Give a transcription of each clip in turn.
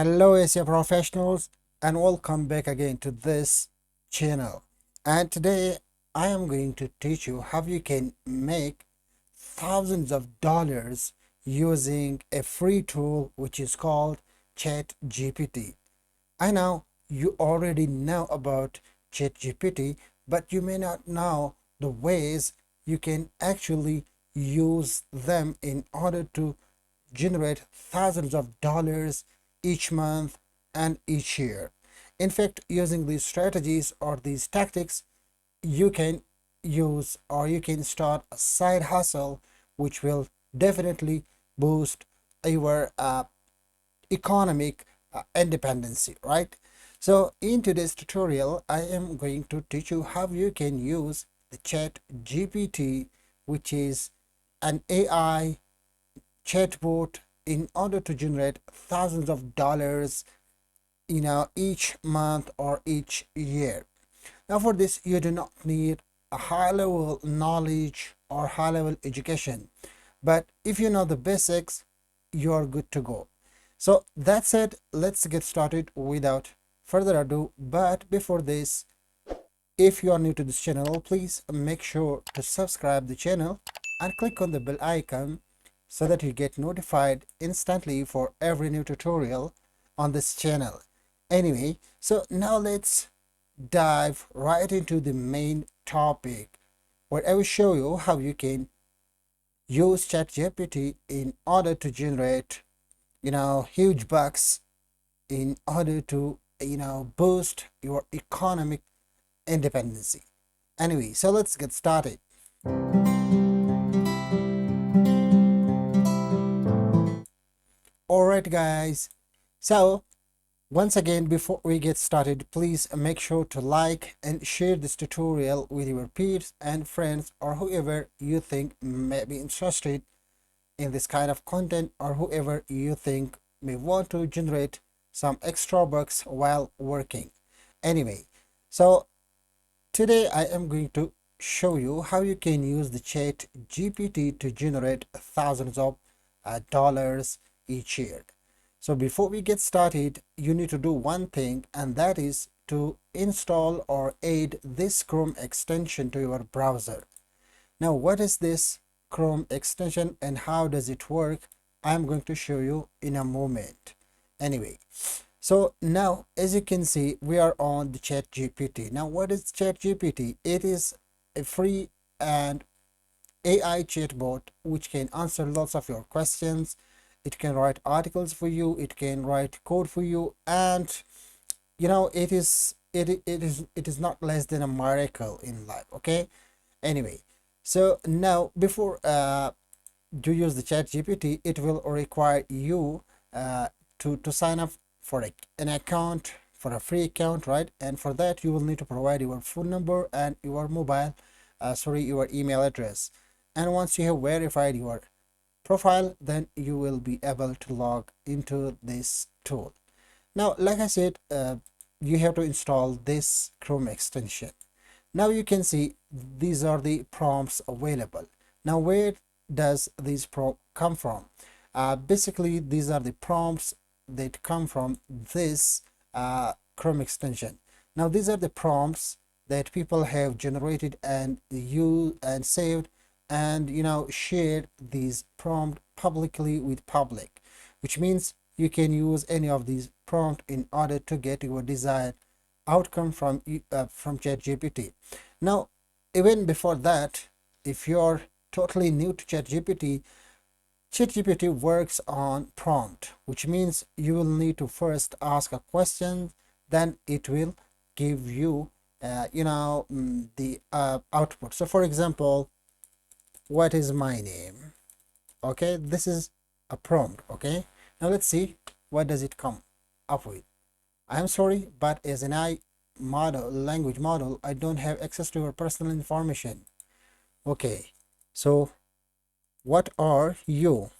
Hello, Asia professionals, and welcome back again to this channel. And today I am going to teach you how you can make thousands of dollars using a free tool which is called ChatGPT. I know you already know about ChatGPT, but you may not know the ways you can actually use them in order to generate thousands of dollars each month and each year. In fact, using these strategies or these tactics, you can use or you can start a side hustle which will definitely boost your economic independency, right? So in today's tutorial, I am going to teach you how you can use the chat GPT, which is an AI chatbot, in order to generate thousands of dollars each month or each year. Now for this you do not need a high level knowledge or high level education, but if you know the basics, you're good to go. So that said, let's get started without further ado. But before this, if you are new to this channel, please make sure to subscribe the channel and click on the bell icon so that you get notified instantly for every new tutorial on this channel. Anyway, so now let's dive right into the main topic, where I will show you how you can use ChatGPT in order to generate huge bucks in order to boost your economic independency. Anyway, so let's get started. Alright guys, so once again, before we get started, please make sure to like and share this tutorial with your peers and friends, or whoever you think may be interested in this kind of content, or whoever you think may want to generate some extra bucks while working. Anyway, so today I am going to show you how you can use the chat GPT to generate thousands of dollars each year. So before we get started, you need to do one thing, and that is to install or add this Chrome extension to your browser. Now, what is this Chrome extension and how does it work? I'm going to show you in a moment. Anyway, so now as you can see, we are on the chat GPT. Now what is chat GPT? It is a free and AI chatbot which can answer lots of your questions. It can write articles for you, it can write code for you, and it is not less than a miracle in life. Okay, anyway, so now before to use the chat GPT, it will require you to sign up for an account, for a free account, right? And for that you will need to provide your phone number and your your email address. And once you have verified your profile, then you will be able to log into this tool. Now like I said, you have to install this Chrome extension. Now you can see these are the prompts available. Now where does these prompts come from? Basically these are the prompts that come from this Chrome extension. Now these are the prompts that people have generated and used and saved, and shared these prompts publicly with public, which means you can use any of these prompts in order to get your desired outcome from ChatGPT. Now, even before that, if you're totally new to ChatGPT, ChatGPT works on prompt, which means you will need to first ask a question, then it will give you, the output. So, for example, what is my name? Okay, this is a prompt. Okay, now let's see what does it come up with. I'm sorry, but as an AI language model, I don't have access to your personal information. Okay, so what are you?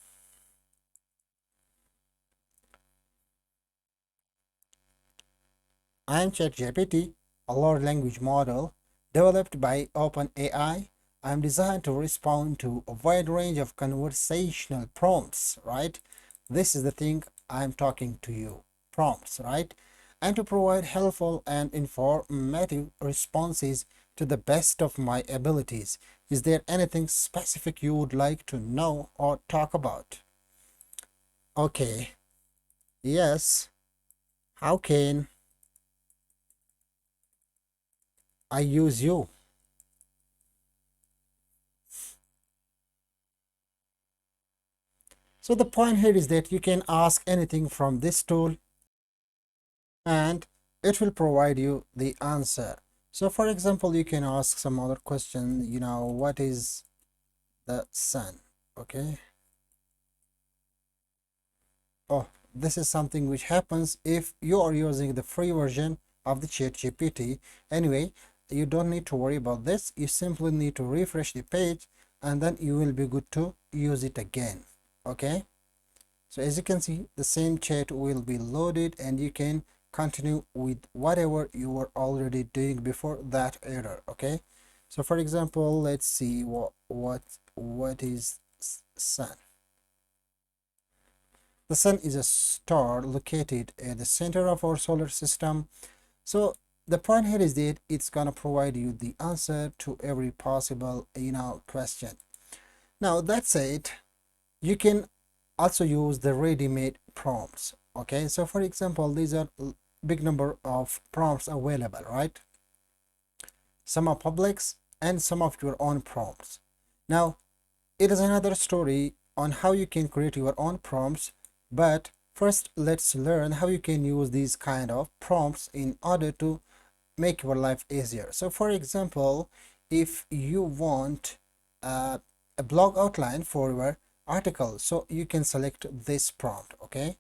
I'm ChatGPT, a large language model developed by OpenAI. I'm designed to respond to a wide range of conversational prompts, right? This is the thing I'm talking to you prompts, right? And to provide helpful and informative responses to the best of my abilities. Is there anything specific you would like to know or talk about? Okay, yes. How can I use you? So the point here is that you can ask anything from this tool and it will provide you the answer. So for example, you can ask some other question, what is the sun? Okay. Oh, this is something which happens if you are using the free version of the ChatGPT. Anyway, you don't need to worry about this. You simply need to refresh the page and then you will be good to use it again. Okay. So as you can see, the same chat will be loaded and you can continue with whatever you were already doing before that error. Okay. So for example, let's see what is sun. The sun is a star located at the center of our solar system. So the point here is that it's gonna provide you the answer to every possible question. Now that said, you can also use the ready-made prompts. Okay, so for example, these are big number of prompts available, right? Some are publics and some of your own prompts. Now it is another story on how you can create your own prompts, but first let's learn how you can use these kind of prompts in order to make your life easier. So for example, if you want a blog outline for your article, so you can select this prompt. Okay,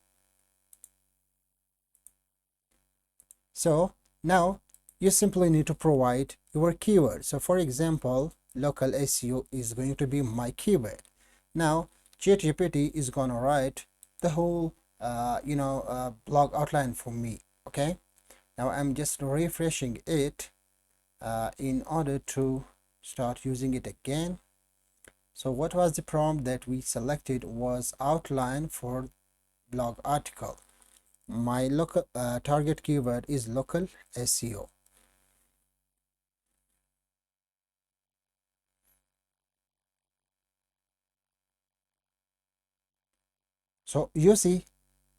so now you simply need to provide your keyword. So for example, local SEO is going to be my keyword. Now ChatGPT is gonna write the whole blog outline for me. Okay, now I'm just refreshing it in order to start using it again. So what was the prompt that we selected was outline for blog article. My local target keyword is local SEO. So you see,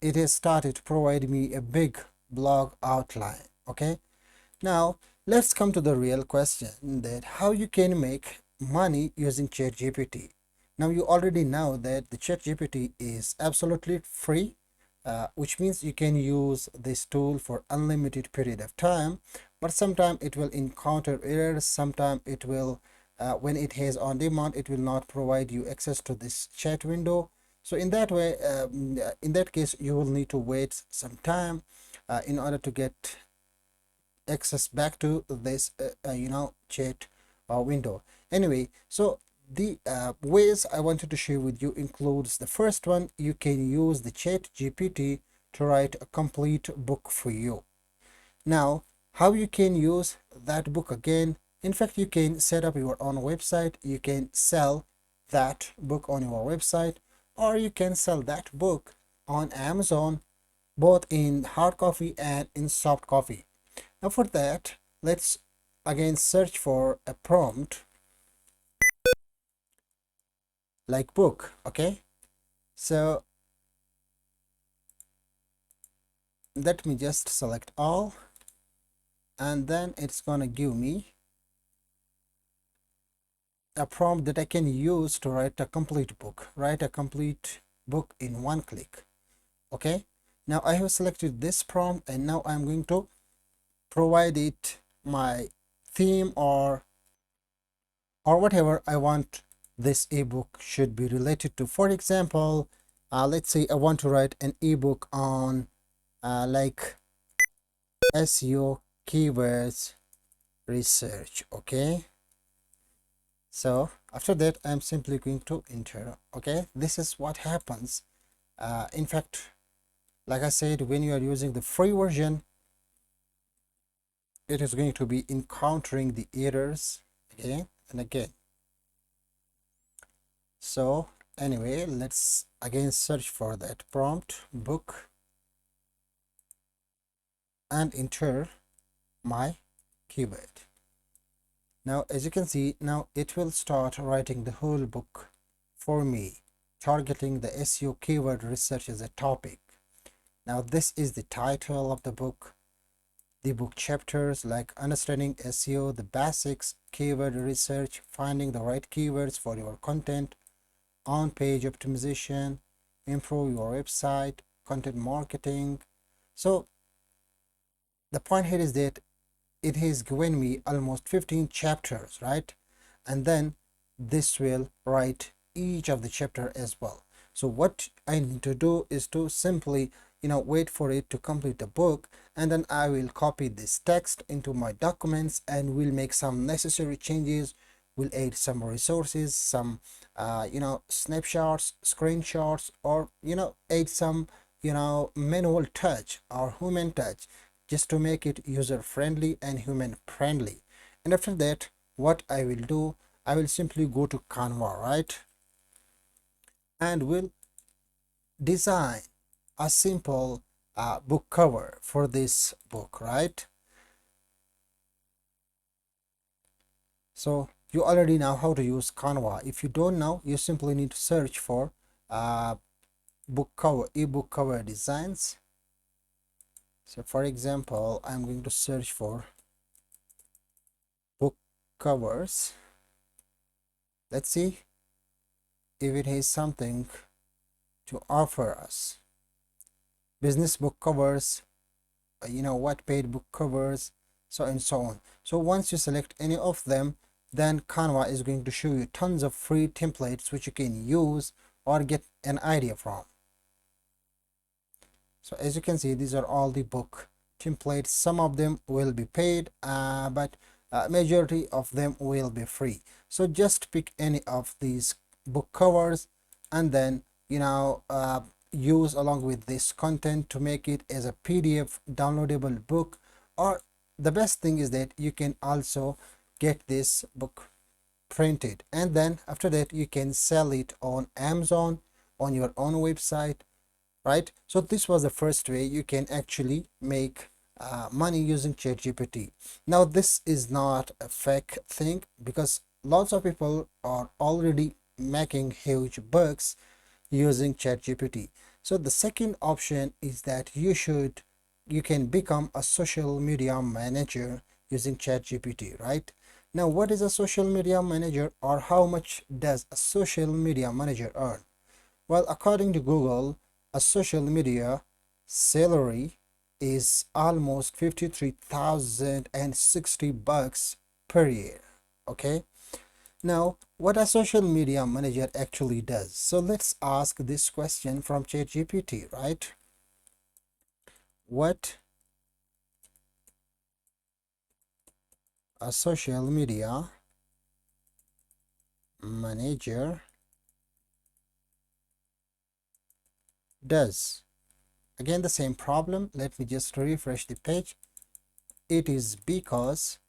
it has started to provide me a big blog outline. Okay, now let's come to the real question, that how you can make money using ChatGPT. Now you already know that the ChatGPT is absolutely free, which means you can use this tool for unlimited period of time, but sometimes it will encounter errors. Sometimes it will when it has on demand, it will not provide you access to this chat window. So in that way, in that case, you will need to wait some time in order to get access back to this chat window. Anyway, so the ways I wanted to share with you includes the first one: you can use the chat GPT to write a complete book for you. Now how you can use that book again, in fact you can set up your own website, you can sell that book on your website, or you can sell that book on Amazon, both in hard copy and in soft copy. Now for that, let's again search for a prompt like book. Okay, so let me just select all, and then it's gonna give me a prompt that I can use to write a complete book, in one click. Okay, now I have selected this prompt and now I'm going to provide it my theme or whatever I want this ebook should be related to. For example, let's say I want to write an ebook on like SEO keywords research. Okay, so after that I'm simply going to enter. Okay, this is what happens. In fact, like I said, when you are using the free version, it is going to be encountering the errors again and again. So anyway, let's again search for that prompt book. and enter my keyword. Now, as you can see, now it will start writing the whole book for me, targeting the SEO keyword research as a topic. Now, this is the title of the book chapters like understanding SEO, the basics, keyword research, finding the right keywords for your content, on-page optimization, improve your website, content marketing. So the point here is that it has given me almost 15 chapters, right? And then this will write each of the chapter as well. So what I need to do is to simply wait for it to complete the book, and then I will copy this text into my documents and will make some necessary changes. Will add some resources, some snapshots, screenshots, or add some manual touch or human touch, just to make it user friendly and human friendly. And after that, what I will do, I will simply go to Canva, right, and will design a simple book cover for this book, right? So you already know how to use Canva. If you don't know, you simply need to search for uh, book cover, ebook cover designs. So for example, I'm going to search for book covers. Let's see if it has something to offer us. Business book covers, what paid book covers, so and so on. So once you select any of them, then Canva is going to show you tons of free templates which you can use or get an idea from. So as you can see, these are all the book templates. Some of them will be paid, but majority of them will be free. So just pick any of these book covers and then use along with this content to make it as a PDF downloadable book. Or the best thing is that you can also get this book printed, and then after that you can sell it on Amazon, on your own website, right? So this was the first way you can actually make money using ChatGPT. Now this is not a fake thing, because lots of people are already making huge bucks using ChatGPT. So the second option is that you can become a social media manager using ChatGPT, right? Now, what is a social media manager, or how much does a social media manager earn? Well, according to Google, a social media salary is almost 53,060 bucks per year. Okay. Now, what a social media manager actually does. So let's ask this question from ChatGPT, right? What a social media manager does. Again, the same problem. Let me just refresh the page. It is because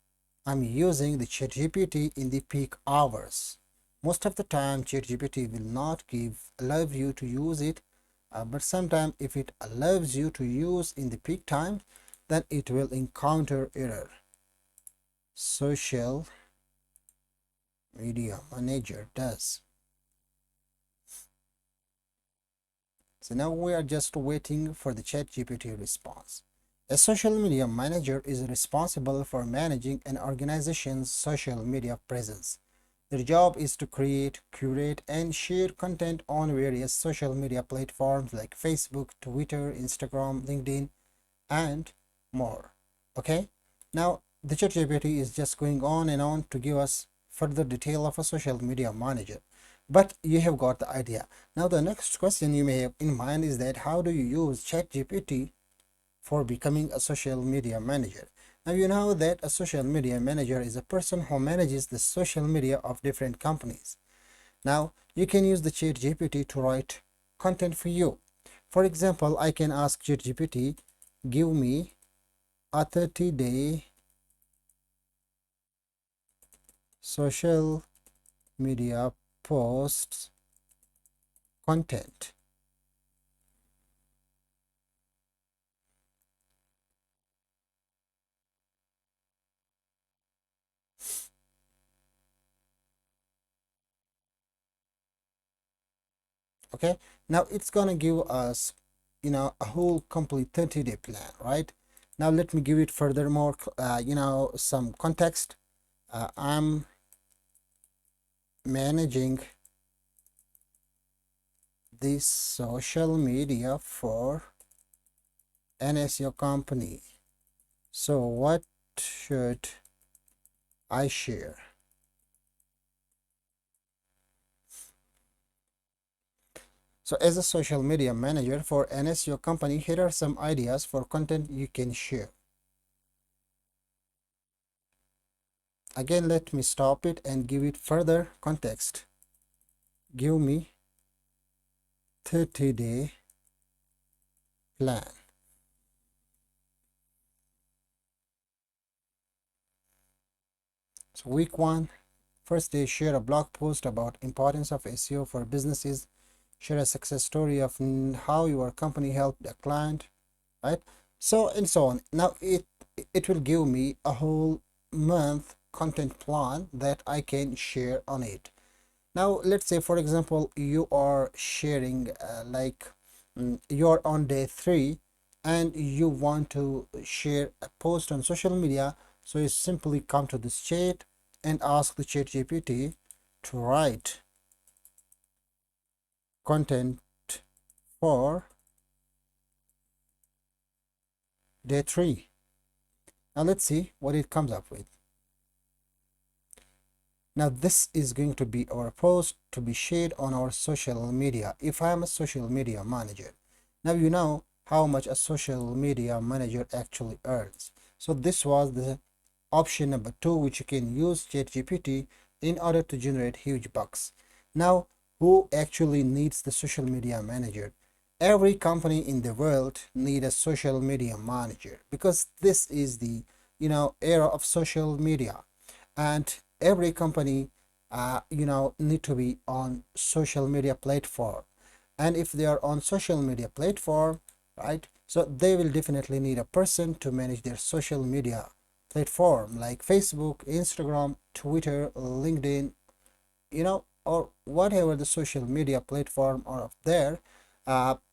I'm using the ChatGPT in the peak hours. Most of the time, ChatGPT will not allow you to use it, but sometimes if it allows you to use in the peak time, then it will encounter error. Social media manager does. So now we are just waiting for the ChatGPT response. A social media manager is responsible for managing an organization's social media presence. Their job is to create, curate, and share content on various social media platforms like Facebook, Twitter, Instagram, LinkedIn, and more. Okay? Now, the ChatGPT is just going on and on to give us further detail of a social media manager. But you have got the idea. Now, the next question you may have in mind is that how do you use ChatGPT for becoming a social media manager? Now, you know that a social media manager is a person who manages the social media of different companies. Now, you can use the ChatGPT to write content for you. For example, I can ask ChatGPT, give me a 30-day social media posts content. Okay, now it's gonna give us, a whole complete 30-day plan, right? Now let me give it furthermore, some context. I'm managing this social media for an SEO company. So what should I share? So as a social media manager for an SEO company, here are some ideas for content you can share. Again, let me stop it and give it further context. Give me 30-day plan. So week one, first day, share a blog post about importance of SEO for businesses. Share a success story of how your company helped a client, right? So and so on. Now it will give me a whole month content plan that I can share on it. Now let's say, for example, you are sharing you're on day 3 and you want to share a post on social media. So you simply come to this chat and ask the chat GPT to write content for day 3. Now let's see what it comes up with. Now this is going to be our post to be shared on our social media if I am a social media manager. Now you know how much a social media manager actually earns. So this was the option number 2, which you can use ChatGPT in order to generate huge bucks. Now, who actually needs the social media manager? Every company in the world need a social media manager because this is the era of social media, and every company need to be on social media platform. And if they are on social media platform, right, so they will definitely need a person to manage their social media platform like Facebook, Instagram, Twitter, LinkedIn, or whatever the social media platform are up there.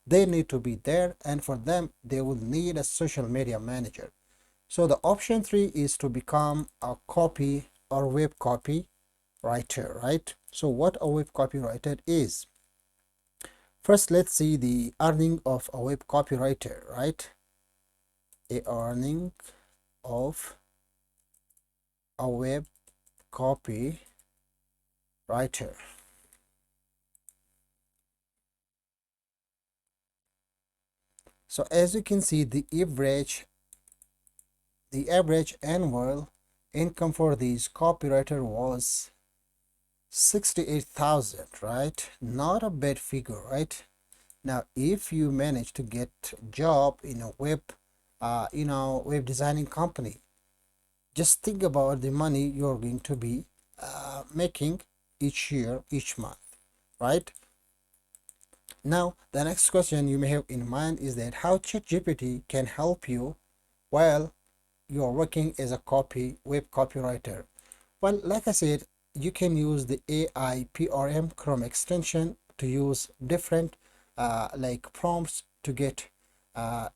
They need to be there, and for them they will need a social media manager. So the option 3 is to become a copy or web copy writer, right? So what a web copywriter is. First, let's see the earning of a web copywriter, right? A earning of a web copywriter. So as you can see, the average annual income for this copywriter was 68,000, right? Not a bad figure, right? Now, if you manage to get a job in a web designing company, just think about the money you're going to be making each year, each month, right? Now, the next question you may have in mind is that how ChatGPT can help you while you're working as a web copywriter. Well, like I said, you can use the AI PRM Chrome extension to use different like prompts to get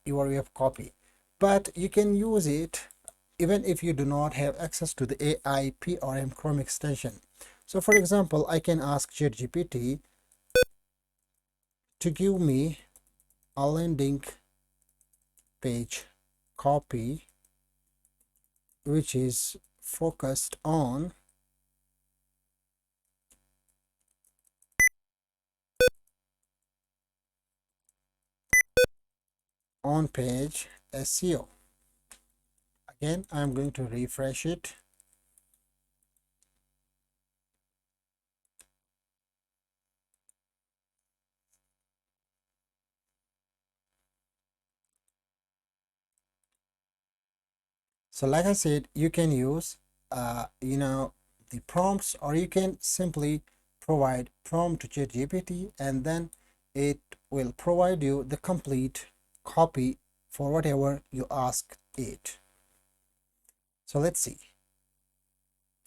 your web copy. But you can use it even if you do not have access to the AI PRM Chrome extension. So for example, I can ask ChatGPT to give me a landing page copy which is focused on page SEO. Again, I'm going to refresh it. So like I said, you can use the prompts, or you can simply provide prompt to ChatGPT and then it will provide you the complete copy for whatever you ask it. So let's see.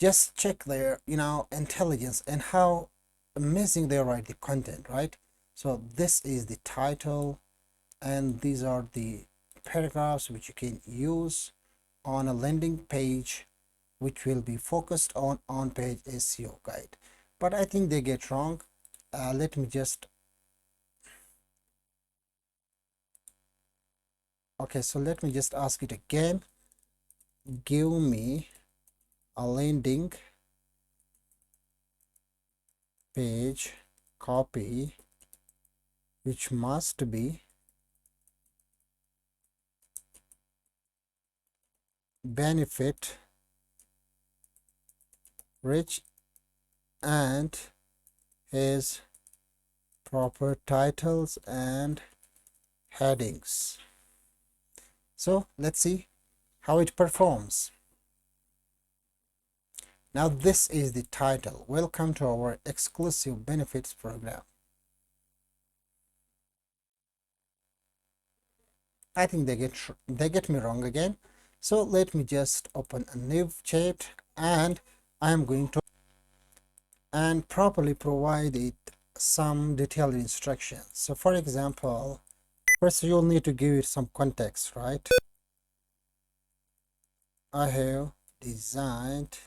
Just check their intelligence and how amazing they write the content, right? So this is the title, and these are the paragraphs which you can use on a landing page which will be focused on on-page SEO guide. But I think they get wrong. Let me just, okay, so let me just ask it again. Give me a landing page copy which must be benefit rich and has proper titles and headings. So let's see how it performs. Now this is the title. Welcome to our exclusive benefits program. I think they get me wrong again. So let me just open a new chat, and I am going to and properly provide it some detailed instructions. So for example, first you'll need to give it some context, right? I have designed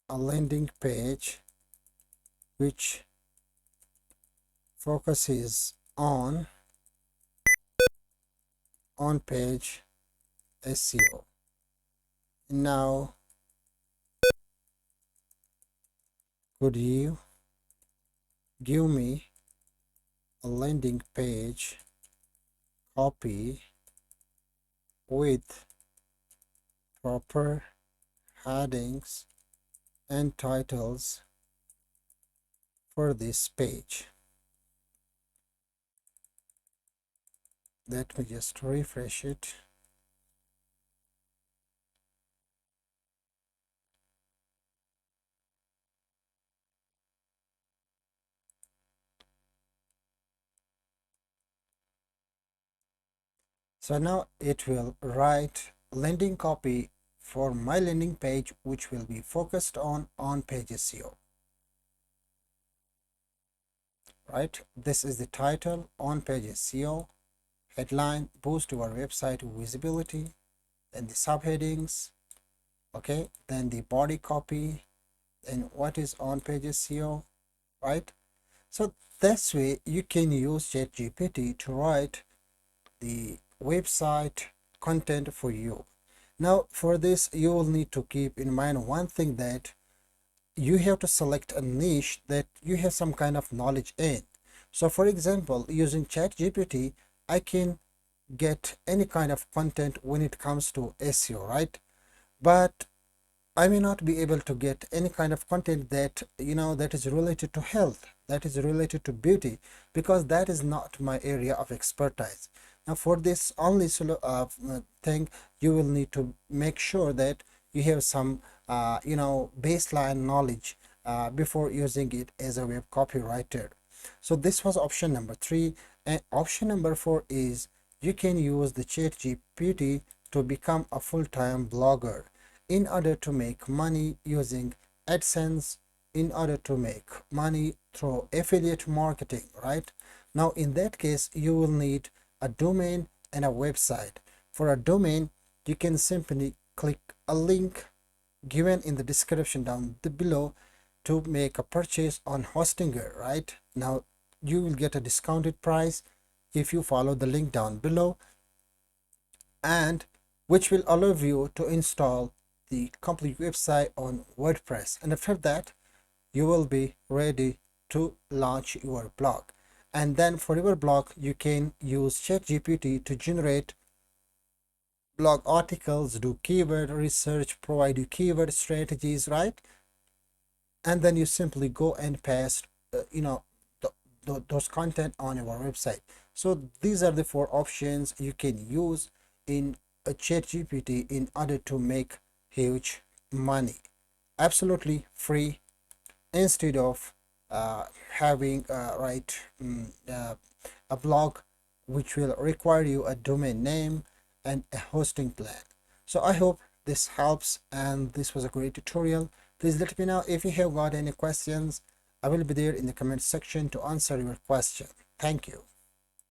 a landing page which focuses on page SEO. Now, could you give me a landing page copy with proper headings and titles for this page? Let me just refresh it. So now it will write landing copy for my landing page which will be focused on page SEO. Right, this is the title, on page SEO, headline, boost your website visibility, then the subheadings, okay, then the body copy, and what is on page SEO, right? So this way you can use ChatGPT to write the website content for you. Now for this you will need to keep in mind one thing, that you have to select a niche that you have some kind of knowledge in. So for example, using ChatGPT, I can get any kind of content when it comes to SEO, right? But I may not be able to get any kind of content that, that is related to health, that is related to beauty, because that is not my area of expertise. Now for this only thing, you will need to make sure that you have some baseline knowledge before using it as a web copywriter. So this was option number 3, and option number 4 is you can use the chat GPT to become a full-time blogger in order to make money using AdSense, in order to make money through affiliate marketing, right? Now in that case you will need a domain and a website. For a domain, you can simply click a link given in the description down below to make a purchase on Hostinger, right? Now you will get a discounted price if you follow the link down below, and which will allow you to install the complete website on WordPress. And after that, you will be ready to launch your blog. And then for your blog, you can use ChatGPT to generate blog articles, do keyword research, provide you keyword strategies, right? And then you simply go and paste those content on your website. So these are the 4 options you can use in a chat GPT in order to make huge money, absolutely free, instead of having a blog which will require you a domain name and a hosting plan. So I hope this helps and this was a great tutorial. Please let me know if you have got any questions. I will be there in the comment section to answer your question. Thank you.